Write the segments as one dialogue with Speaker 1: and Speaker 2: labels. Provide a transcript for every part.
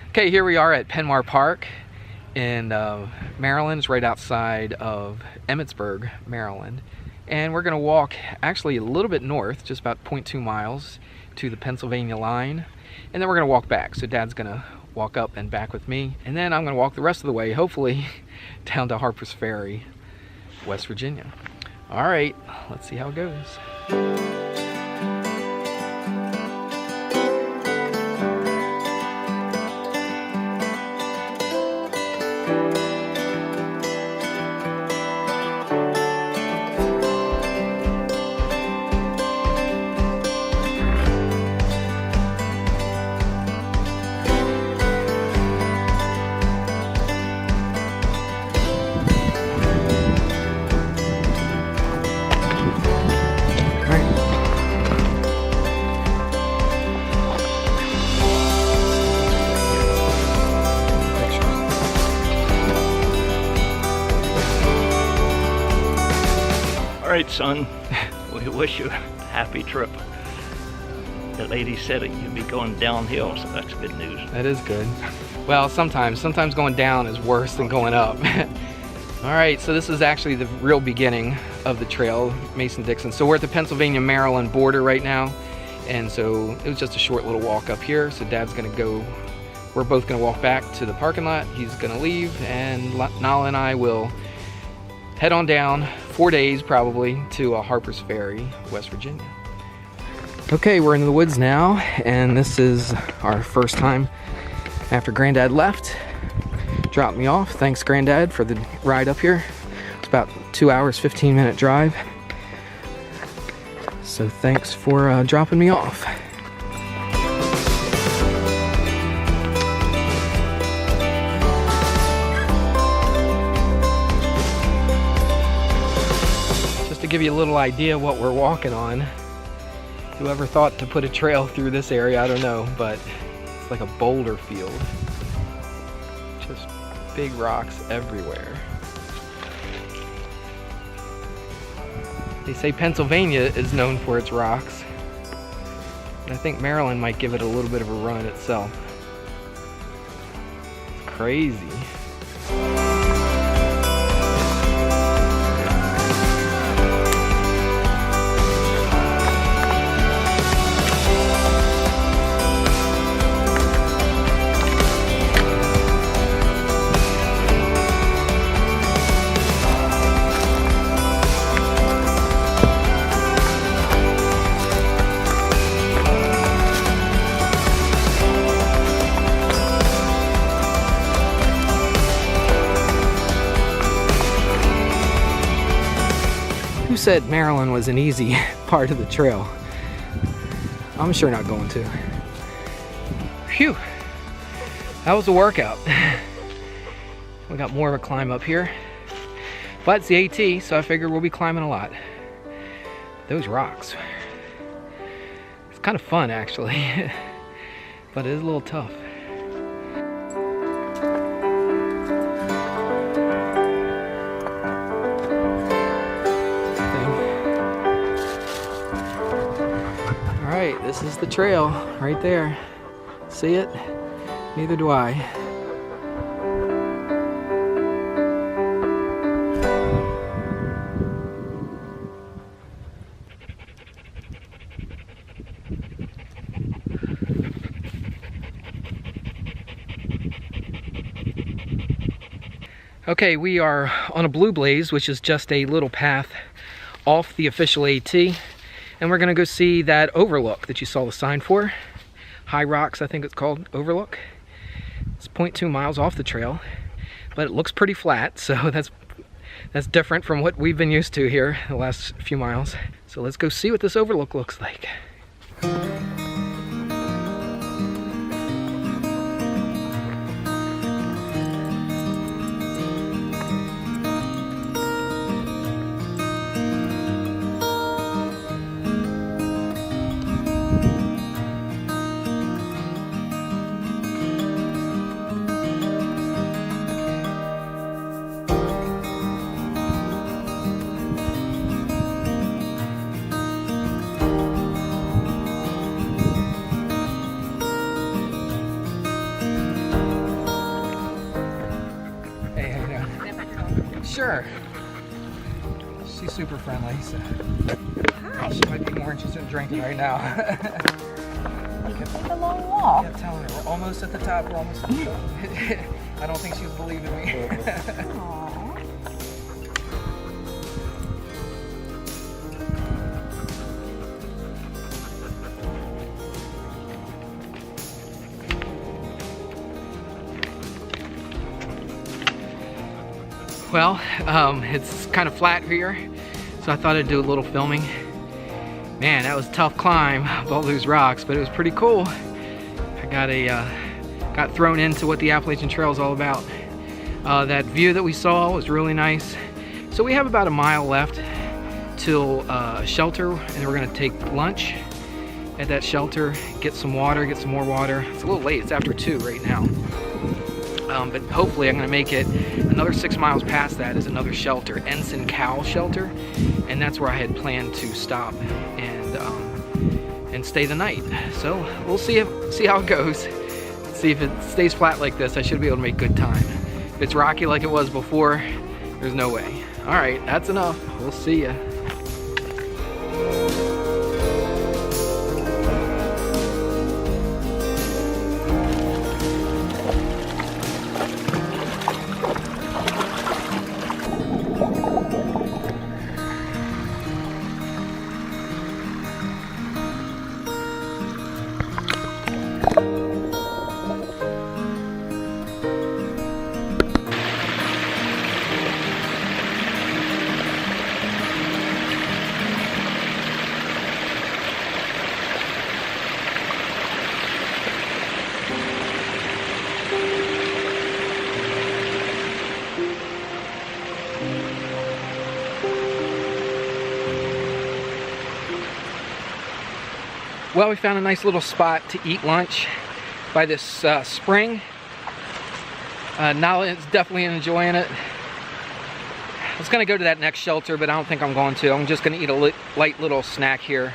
Speaker 1: Okay, here we are at Penmar Park in Maryland. It's right outside of Emmitsburg, Maryland. And we're going to walk actually a little bit north, just about 0.2 miles to the Pennsylvania line. And then we're going to walk back. So Dad's going to walk up and back with me. And then I'm going to walk the rest of the way, hopefully, down to Harpers Ferry, West Virginia. All right, let's see how it goes.
Speaker 2: All right, son, we wish you a happy trip. The lady said it, you'd be going downhill, so that's good news.
Speaker 1: That is good. Well, sometimes going down is worse than going up. All right, so this is actually the real beginning of the trail, Mason Dixon. So we're at the Pennsylvania-Maryland border right now, and so it was just a short little walk up here. So Dad's gonna go, we're both gonna walk back to the parking lot. He's gonna leave, and Nala and I will head on down 4 days probably to Harpers Ferry, West Virginia. Okay, we're in the woods now, and this is our first time after Granddad left. Dropped me off. Thanks, Granddad, for the ride up here. It's about 2 hours, 15-minute drive. So thanks for dropping me off. To give you a little idea what we're walking on. Whoever thought to put a trail through this area, I don't know, but it's like a boulder field. Just big rocks everywhere. They say Pennsylvania is known for its rocks. And I think Maryland might give it a little bit of a run itself. It's crazy. Who said Maryland was an easy part of the trail? I'm sure not going to. Phew, that was a workout. We got more of a climb up here, but it's the AT, so I figure we'll be climbing a lot. Those rocks, it's kind of fun actually, but it is a little tough. Alright, this is the trail right there. See it? Neither do I. Okay, we are on a Blue Blaze, which is just a little path off the official AT. And we're gonna go see that overlook that you saw the sign for. High Rocks, I think it's called, overlook. It's 0.2 miles off the trail, but it looks pretty flat, so that's different from what we've been used to here the last few miles. So let's go see what this overlook looks like. Sure. She's super friendly, so
Speaker 3: Hi.
Speaker 1: she might be more interested in drinking right now.
Speaker 3: We could take a long walk.
Speaker 1: I'm telling her, we're almost at the top, we're almost at the top. I don't think she's believing me.
Speaker 3: Aww.
Speaker 1: Well, it's kind of flat here, so I thought I'd do a little filming. Man, that was a tough climb up all those rocks, but it was pretty cool. I got thrown into what the Appalachian Trail is all about. That view that we saw was really nice. So we have about a mile left till shelter, and we're gonna take lunch at that shelter, get some water, get some more water. It's a little late, it's after 2 right now. But hopefully I'm gonna make it. Another 6 miles past that is another shelter, Ensign Cow shelter, and that's where I had planned to stop and stay the night. So we'll see how it goes. See if it stays flat like this. I should be able to make good time. If it's rocky like it was before, there's no way. All right, that's enough. We'll see ya. Well, we found a nice little spot to eat lunch by this spring. Nala is definitely enjoying it. I was gonna go to that next shelter, but I don't think I'm going to. I'm just gonna eat a light little snack here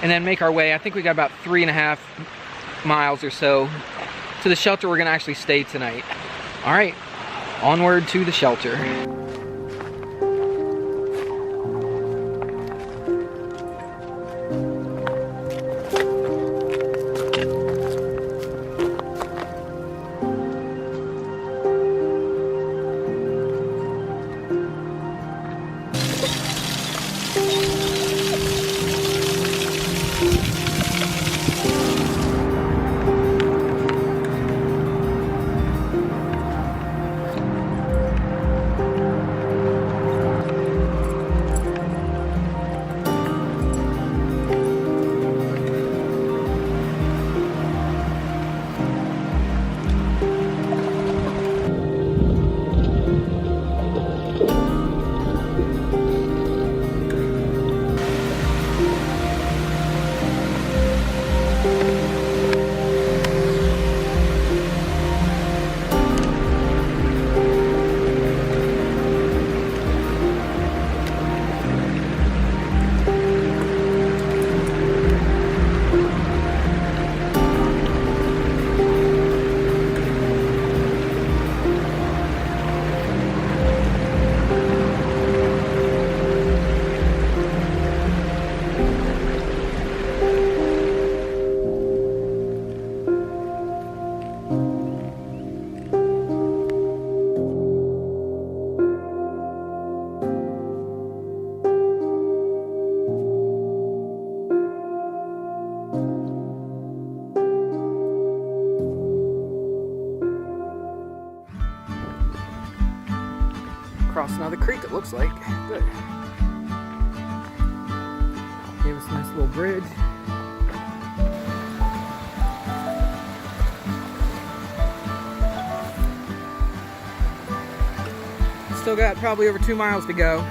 Speaker 1: and then make our way. I think we got about 3.5 miles or so to the shelter we're gonna actually stay tonight. All right, onward to the shelter. Cross another creek, it looks like. Good. Gave us a nice little bridge. Still got probably over 2 miles to go.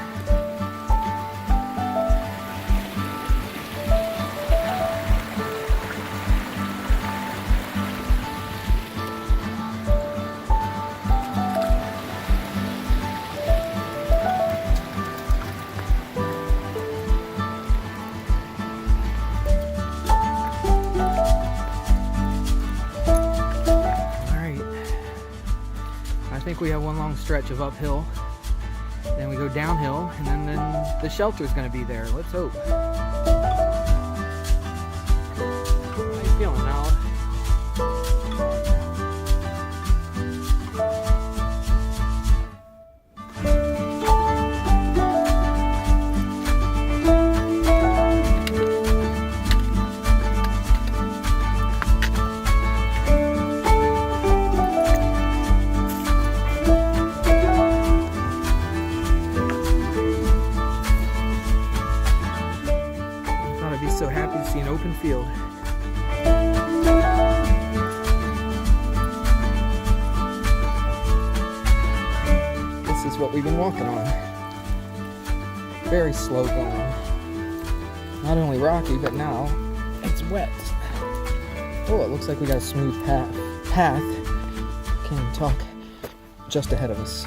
Speaker 1: I think we have one long stretch of uphill we go downhill, and then the shelter's gonna be there. Let's hope. How you feeling, Al? So happy to see an open field. This is what we've been walking on. Very slow going. Not only rocky, but now it's wet. Oh, it looks like we got a smooth path. Can't even talk. Just ahead of us.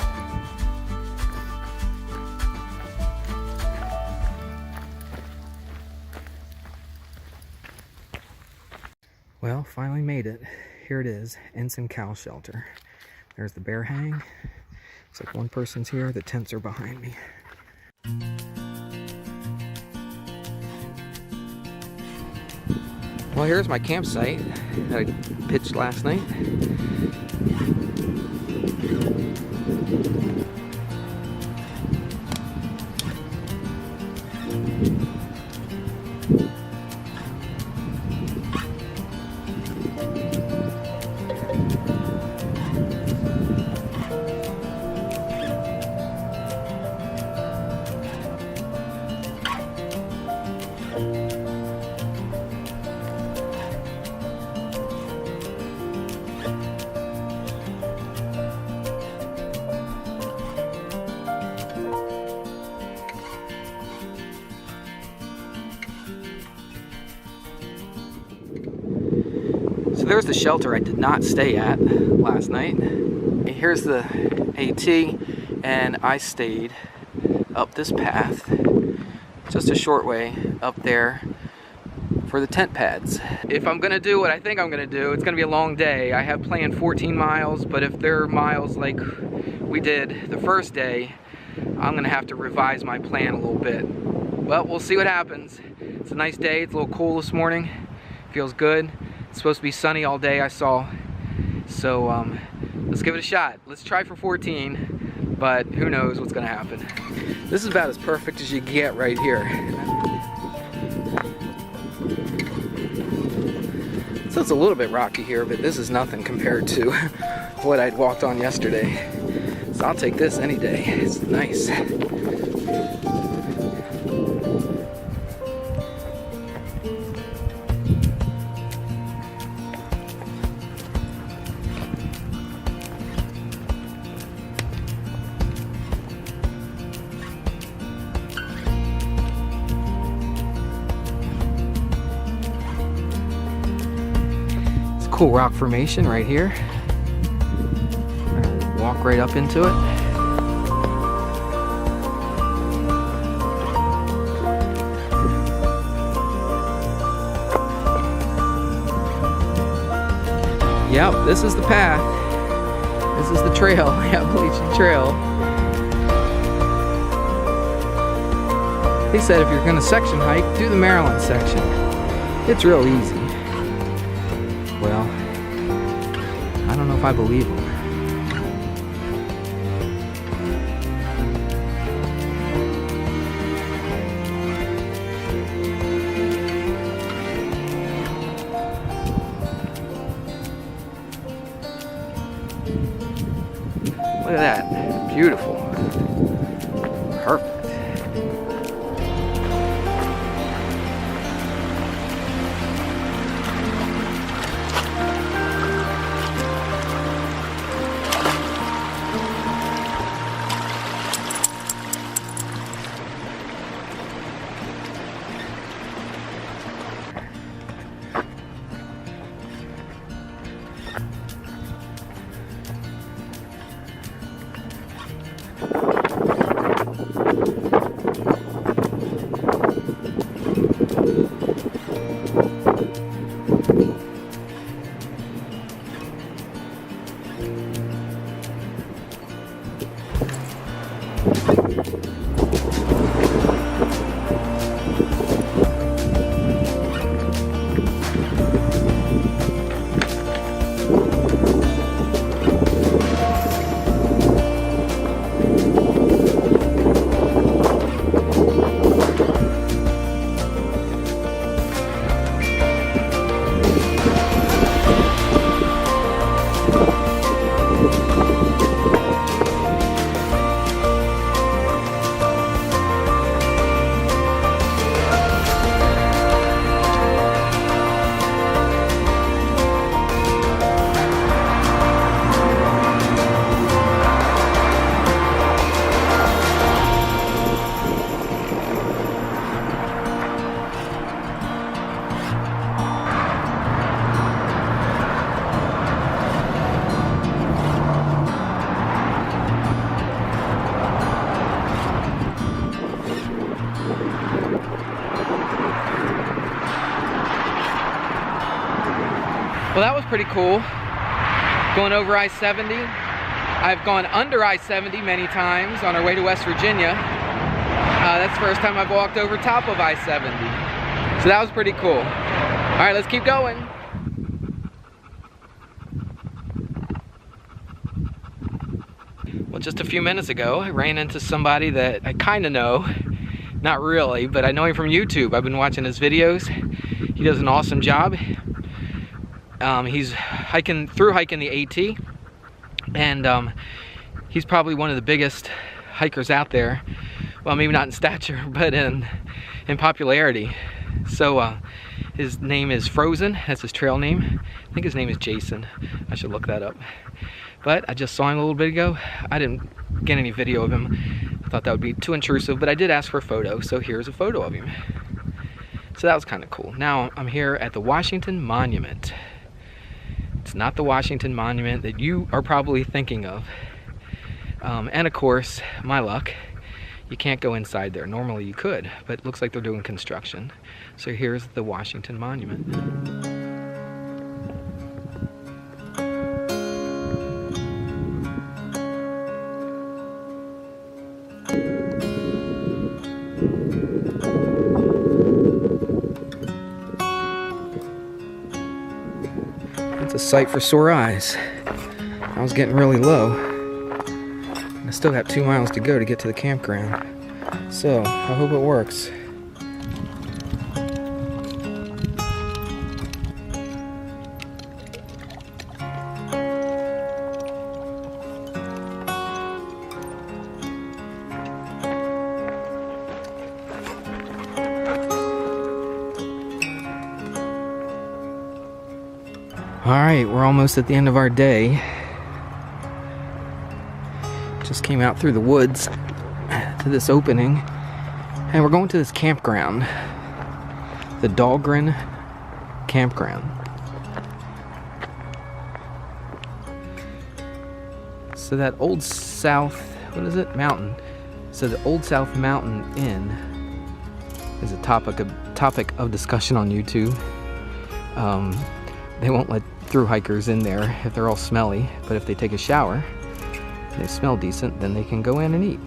Speaker 1: Well, finally made it. Here it is, Ensign Cow shelter. There's the bear hang. Looks like one person's here. The tents are behind me. Well, here's my campsite that I pitched last night. So there's the shelter I did not stay at last night. Here's the AT, and I stayed up this path, just a short way up there for the tent pads. If I'm gonna do what I think I'm gonna do, it's gonna be a long day. I have planned 14 miles, but if there are miles like we did the first day, I'm gonna have to revise my plan a little bit. Well, we'll see what happens. It's a nice day, it's a little cool this morning. Feels good. It's supposed to be sunny all day, I saw. So let's give it a shot. Let's try for 14, but who knows what's gonna happen. This is about as perfect as you get right here. So it's a little bit rocky here, but this is nothing compared to what I'd walked on yesterday. So I'll take this any day. It's nice. Cool rock formation right here. Walk right up into it. Yep, this is the path. This is the trail, the Appalachian Trail. He said if you're gonna section hike, do the Maryland section. It's real easy. Well, I don't know if I believe him. Look at that. Beautiful. Perfect. Well, that was pretty cool. Going over I-70. I've gone under I-70 many times on our way to West Virginia. That's the first time I've walked over top of I-70. So that was pretty cool. All right, let's keep going. Well, just a few minutes ago, I ran into somebody that I kind of know. Not really, but I know him from YouTube. I've been watching his videos. He does an awesome job. He's hiking the AT, and he's probably one of the biggest hikers out there. Well, maybe not in stature, but in popularity. So his name is Frozen. That's his trail name. I think his name is Jason. I should look that up. But I just saw him a little bit ago. I didn't get any video of him. I thought that would be too intrusive, but I did ask for a photo, so here's a photo of him. So that was kind of cool. Now I'm here at the Washington Monument. It's not the Washington Monument that you are probably thinking of. And of course, my luck, you can't go inside there. Normally you could, but it looks like they're doing construction. So here's the Washington Monument. It's a sight for sore eyes. I was getting really low. I still got 2 miles to go to get to the campground. So, I hope it works. Alright, we're almost at the end of our day. Just came out through the woods to this opening, and we're going to this campground, the Dahlgren campground. So that Old South, what is it? Mountain. So the Old South Mountain Inn is a topic of discussion on YouTube. They won't let through hikers in there if they're all smelly, but if they take a shower, they smell decent, then they can go in and eat.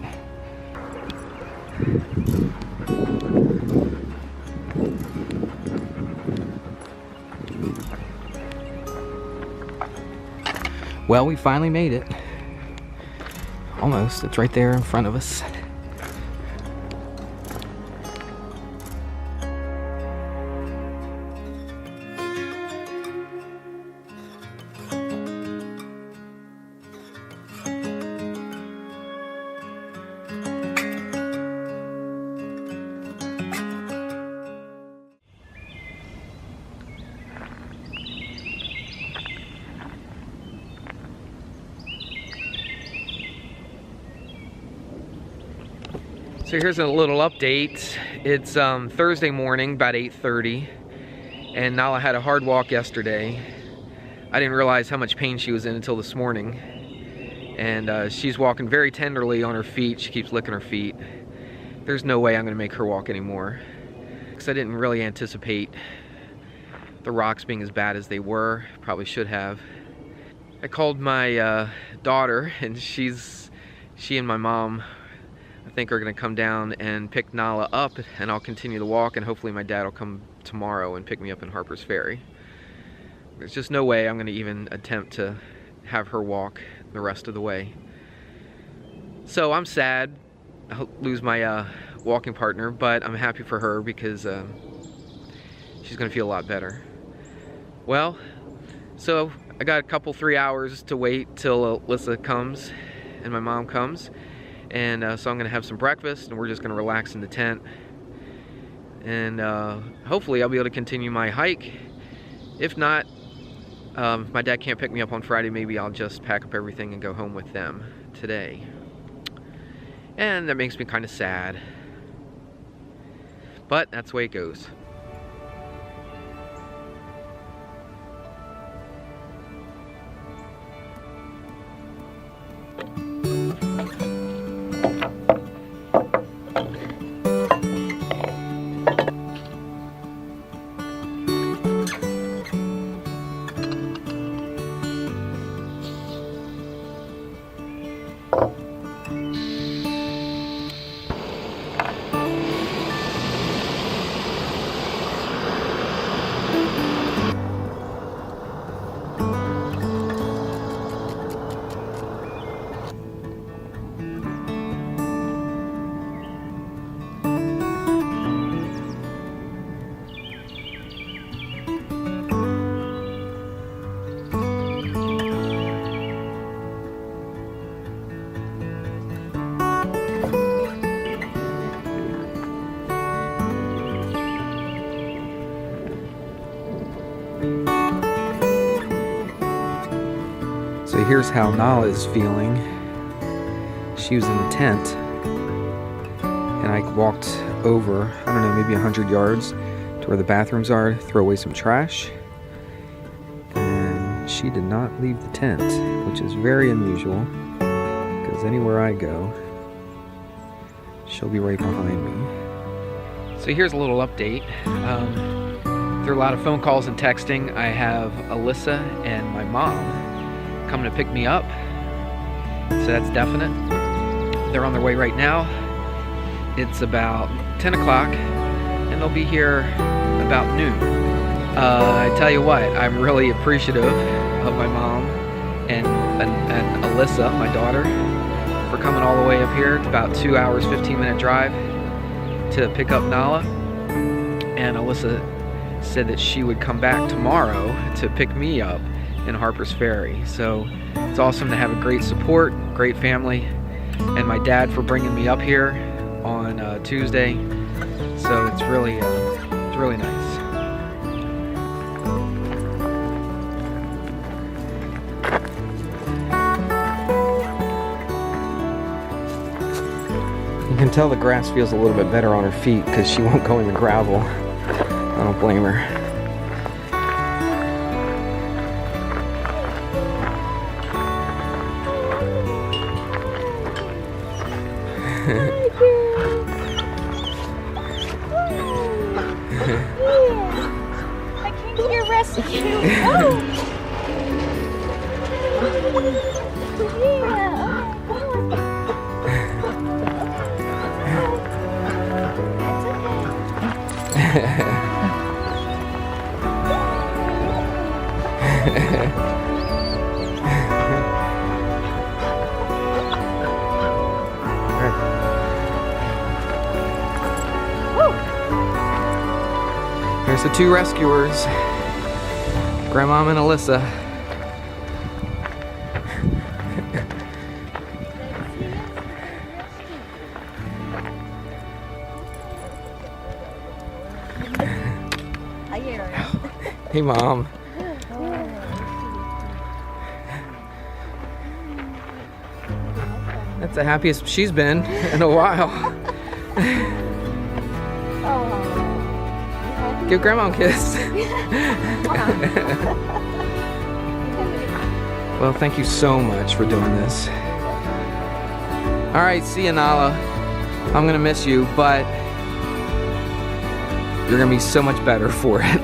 Speaker 1: Well, we finally made it. Almost. It's right there in front of us. So here's a little update. It's Thursday morning, about 8:30, and Nala had a hard walk yesterday. I didn't realize how much pain she was in until this morning. And she's walking very tenderly on her feet. She keeps licking her feet. There's no way I'm gonna make her walk anymore, because I didn't really anticipate the rocks being as bad as they were. Probably should have. I called my daughter, and she and my mom, I think, are gonna come down and pick Nala up, and I'll continue the walk, and hopefully my dad will come tomorrow and pick me up in Harpers Ferry. There's just no way I'm gonna even attempt to have her walk the rest of the way. So I'm sad I'll lose my walking partner, but I'm happy for her because she's gonna feel a lot better. Well, so I got a couple 3 hours to wait till Alyssa comes and my mom comes. And so I'm gonna have some breakfast, and we're just gonna relax in the tent. And hopefully I'll be able to continue my hike. If not, if my dad can't pick me up on Friday, maybe I'll just pack up everything and go home with them today. And that makes me kind of sad. But that's the way it goes. here's how Nala is feeling. She was in the tent, and I walked over, I don't know, maybe 100 yards to where the bathrooms are, throw away some trash. And she did not leave the tent, which is very unusual, because anywhere I go, she'll be right behind me. So here's a little update. Through a lot of phone calls and texting, I have Alyssa and my mom coming to pick me up. So that's definite. They're on their way right now. It's about 10 o'clock and they'll be here about noon. I tell you what, I'm really appreciative of my mom and Alyssa, my daughter, for coming all the way up here. It's about 2 hours, 15-minute drive to pick up Nala. And Alyssa said that she would come back tomorrow to pick me up in Harpers Ferry. So it's awesome to have a great support, great family, and my dad for bringing me up here on Tuesday. So it's really nice. You can tell the grass feels a little bit better on her feet because she won't go in the gravel. I don't blame her.
Speaker 3: I came to your rescue. Oh.
Speaker 1: Here's the two rescuers, Grandma and Alyssa. Hey, Mom. That's the happiest she's been in a while. Give Grandma a kiss. Well, thank you so much for doing this. All right, see you, Nala. I'm gonna miss you, but you're gonna be so much better for it.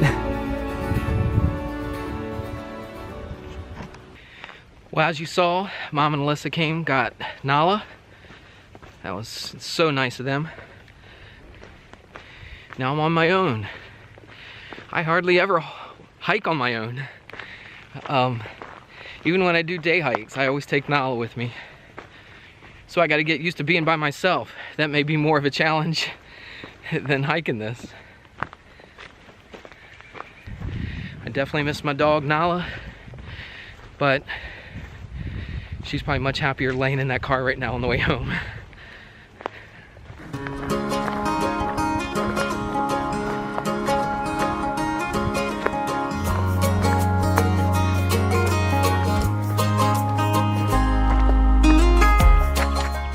Speaker 1: Well, as you saw, Mom and Alyssa came, got Nala. That was so nice of them. Now I'm on my own. I hardly ever hike on my own. Even when I do day hikes, I always take Nala with me. So I gotta get used to being by myself. That may be more of a challenge than hiking this. I definitely miss my dog, Nala, but she's probably much happier laying in that car right now on the way home.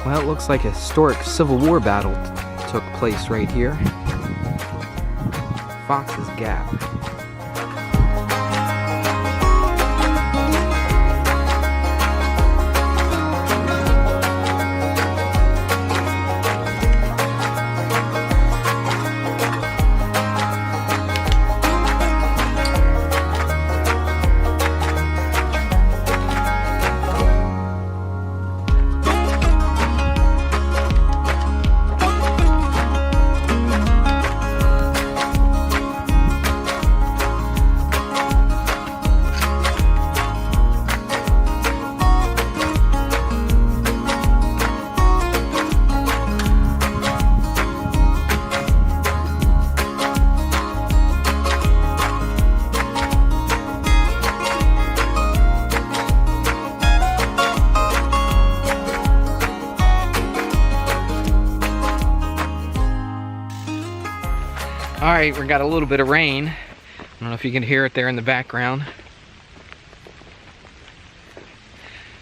Speaker 1: Well, it looks like a historic Civil War battle took place right here. Fox's Gap. All right, we got a little bit of rain. I don't know if you can hear it there in the background.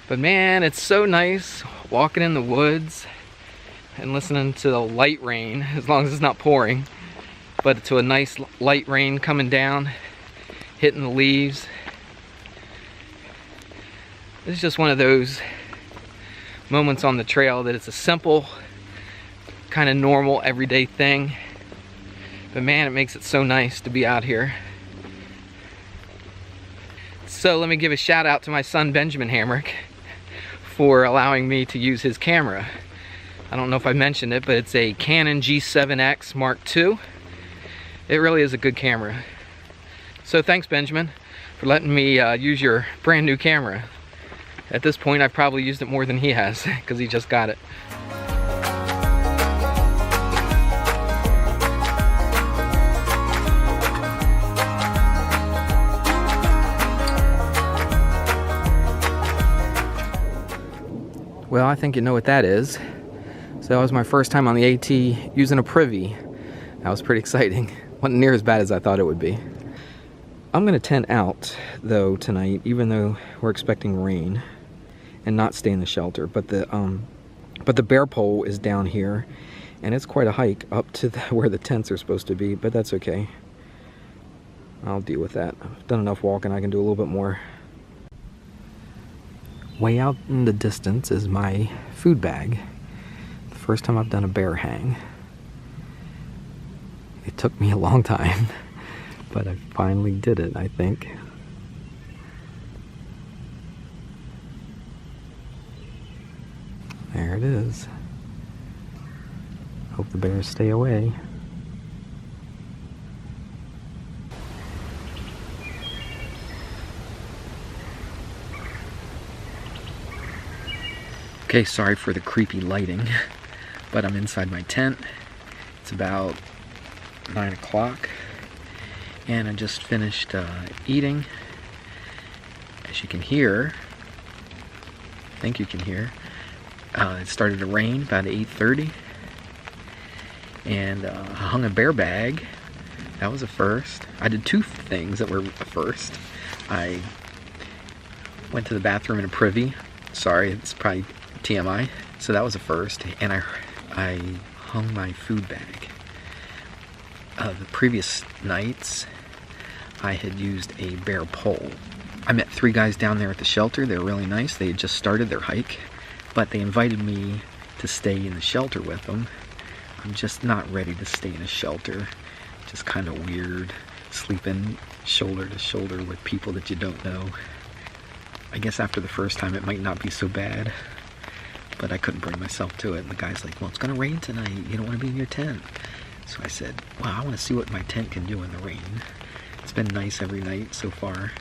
Speaker 1: But man, it's so nice walking in the woods and listening to the light rain, as long as it's not pouring, but to a nice light rain coming down, hitting the leaves. It's just one of those moments on the trail that it's a simple, kind of normal, everyday thing. But man, it makes it so nice to be out here. So let me give a shout out to my son Benjamin Hamrick for allowing me to use his camera. I don't know if I mentioned it, but it's a Canon G7X Mark II. It really is a good camera. So thanks, Benjamin, for letting me use your brand new camera. At this point, I've probably used it more than he has, because he just got it. Well, I think you know what that is. So that was my first time on the AT using a privy. That was pretty exciting. Wasn't near as bad as I thought it would be. I'm gonna tent out though tonight, even though we're expecting rain, and not stay in the shelter. But the bear pole is down here, and it's quite a hike up to where the tents are supposed to be. But that's okay. I'll deal with that. I've done enough walking. I can do a little bit more. Way out in the distance is my food bag. First time I've done a bear hang. It took me a long time, but I finally did it, I think. There it is. Hope the bears stay away. Okay, sorry for the creepy lighting. But I'm inside my tent. It's about 9 o'clock, and I just finished eating. As you can hear, I think you can hear, it started to rain about 8:30, and I hung a bear bag. That was a first. I did two things that were a first. I went to the bathroom in a privy. Sorry, it's probably TMI. So that was a first, and I hung my food bag. The previous nights, I had used a bear pole. I met 3 guys down there at the shelter. They were really nice. They had just started their hike, but they invited me to stay in the shelter with them. I'm just not ready to stay in a shelter. Just kind of weird, sleeping shoulder to shoulder with people that you don't know. I guess after the first time, it might not be so bad. But I couldn't bring myself to it. And the guy's like, well, it's gonna rain tonight. You don't wanna be in your tent. So I said, well, I wanna see what my tent can do in the rain. It's been nice every night so far.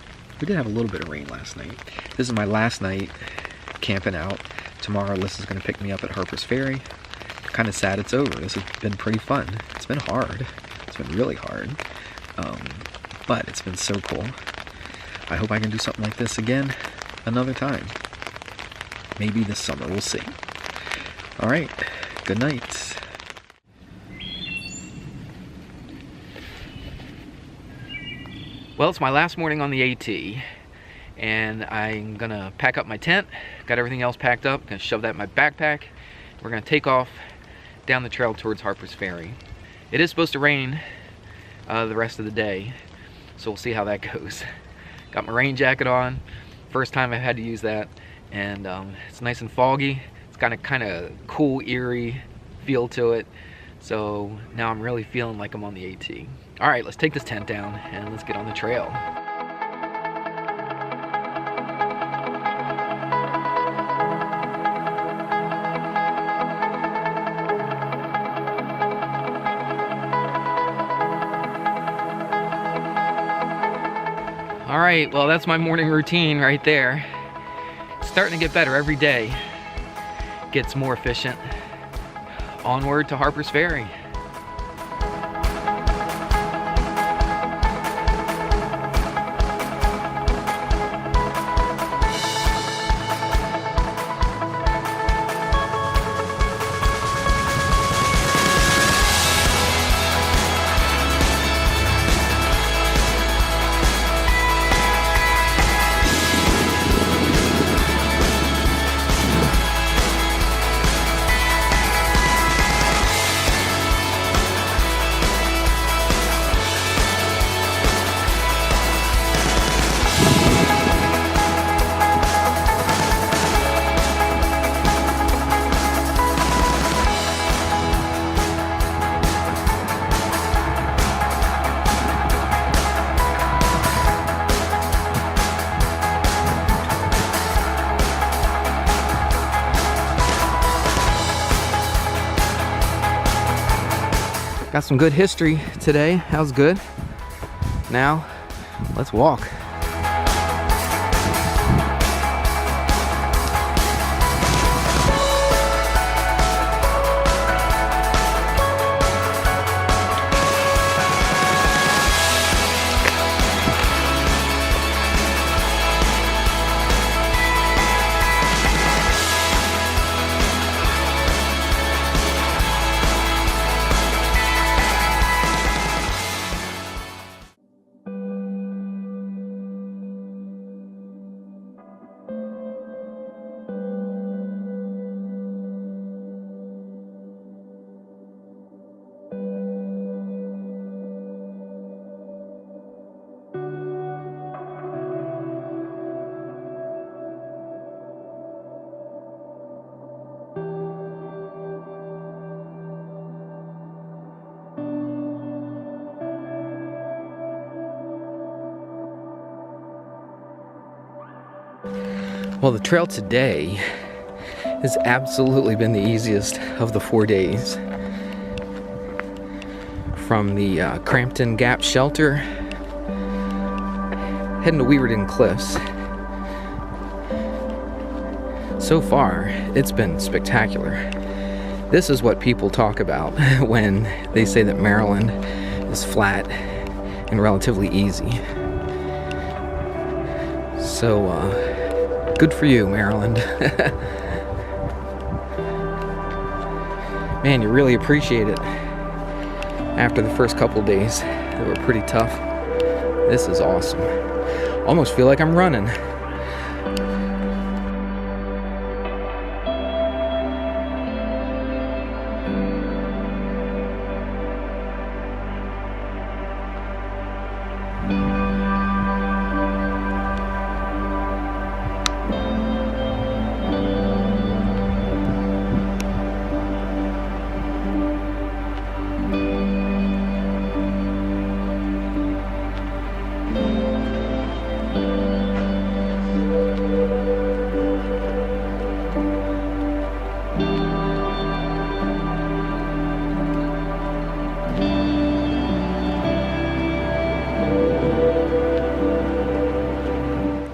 Speaker 1: We did have a little bit of rain last night. This is my last night camping out. Tomorrow, Alyssa's gonna pick me up at Harpers Ferry. Kind of sad it's over. This has been pretty fun. It's been hard. It's been really hard. But it's been so cool. I hope I can do something like this again another time. Maybe this summer, we'll see. All right, good night. Well, it's my last morning on the AT, and I'm gonna pack up my tent. Got everything else packed up. Gonna shove that in my backpack. We're gonna take off down the trail towards Harpers Ferry. It is supposed to rain the rest of the day, so we'll see how that goes. Got my rain jacket on. First time I've had to use that. And it's nice and foggy. It's got a kind of cool, eerie feel to it. So now I'm really feeling like I'm on the AT. All right, let's take this tent down and let's get on the trail. All right, well, that's my morning routine right there. Starting to get better every day. Gets more efficient. Onward to Harpers Ferry. Got some good history today. That was good. Now, let's walk. Well, the trail today has absolutely been the easiest of the 4 days. From the Crampton Gap Shelter, heading to Weaverton Cliffs. So far, it's been spectacular. This is what people talk about when they say that Maryland is flat and relatively easy. So, good for you, Maryland. Man, you really appreciate it. After the first couple days that were pretty tough, this is awesome. Almost feel like I'm running.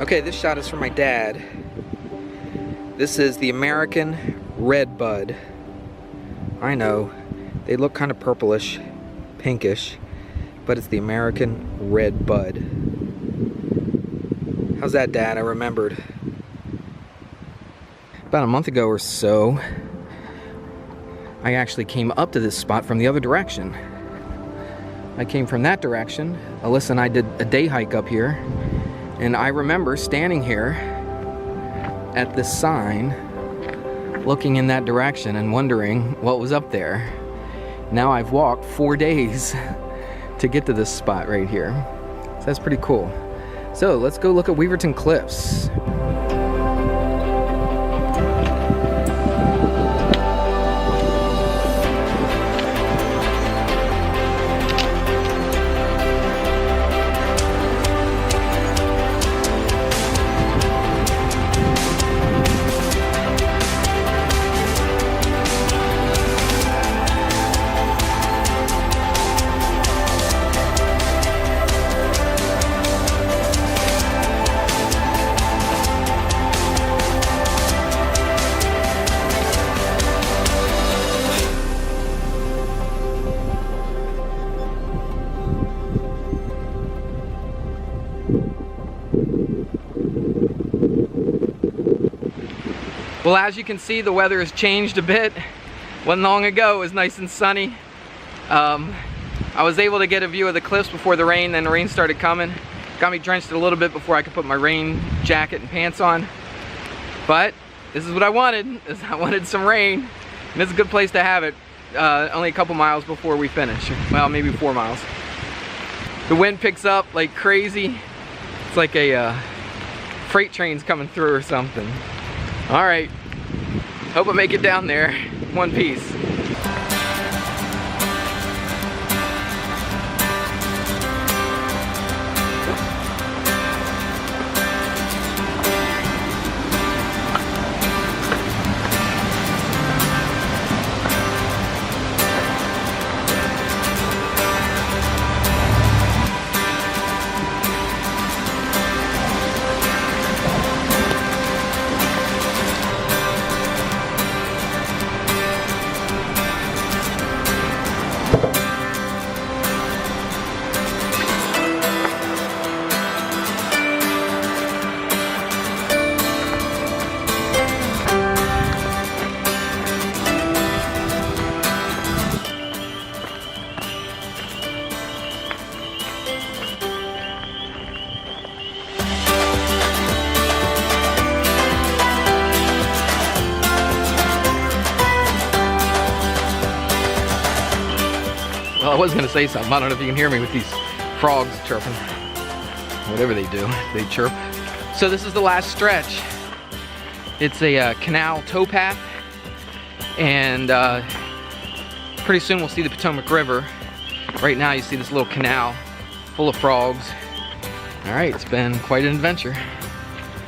Speaker 1: Okay, this shot is from my dad. This is the American red bud. I know, they look kind of purplish, pinkish, but it's the American red bud. How's that, Dad? I remembered. About a month ago or so, I actually came up to this spot from the other direction. I came from that direction. Alyssa and I did a day hike up here. And I remember standing here at this sign, looking in that direction and wondering what was up there. Now I've walked 4 days to get to this spot right here. So that's pretty cool. So let's go look at Weaverton Cliffs. Well, as you can see, the weather has changed a bit. Wasn't long ago, it was nice and sunny. I was able to get a view of the cliffs before the rain, then the rain started coming. Got me drenched a little bit before I could put my rain jacket and pants on. But this is what I wanted. I wanted some rain, and it's a good place to have it. Only a couple miles before we finish. Well, maybe 4 miles. The wind picks up like crazy. It's like a freight train's coming through or something. All right, hope I make it down there in one piece. was gonna say something. I don't know if you can hear me with these frogs chirping. Whatever they do, they chirp. So this is the last stretch. It's a canal towpath, and pretty soon we'll see the Potomac River. Right now you see this little canal full of frogs. All right, it's been quite an adventure.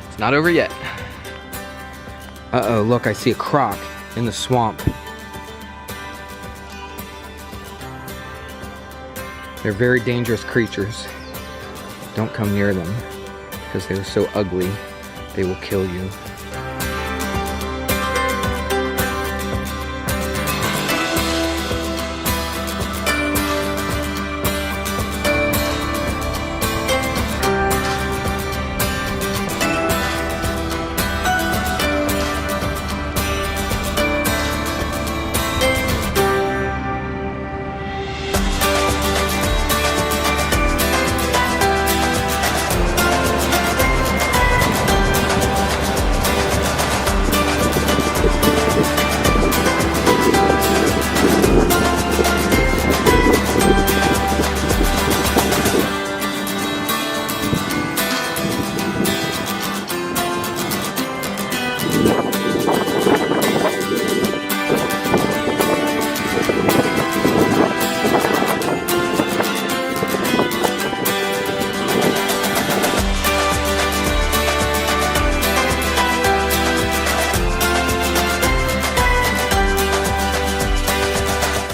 Speaker 1: It's not over yet. Uh-oh, look, I see a croc in the swamp. They're very dangerous creatures. Don't come near them because they're so ugly, they will kill you.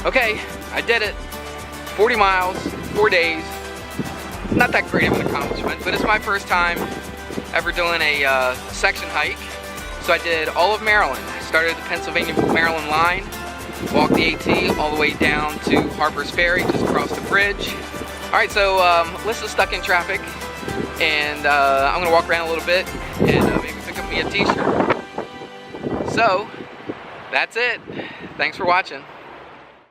Speaker 1: Okay, I did it. 40 miles, 4 days. Not that great of an accomplishment, but it's my first time ever doing a section hike. So I did all of Maryland. Started at the Pennsylvania-Maryland line, walked the AT all the way down to Harpers Ferry, just across the bridge. All right, so Alyssa's stuck in traffic, and I'm gonna walk around a little bit and maybe pick up me a t-shirt. So, that's it. Thanks for watching.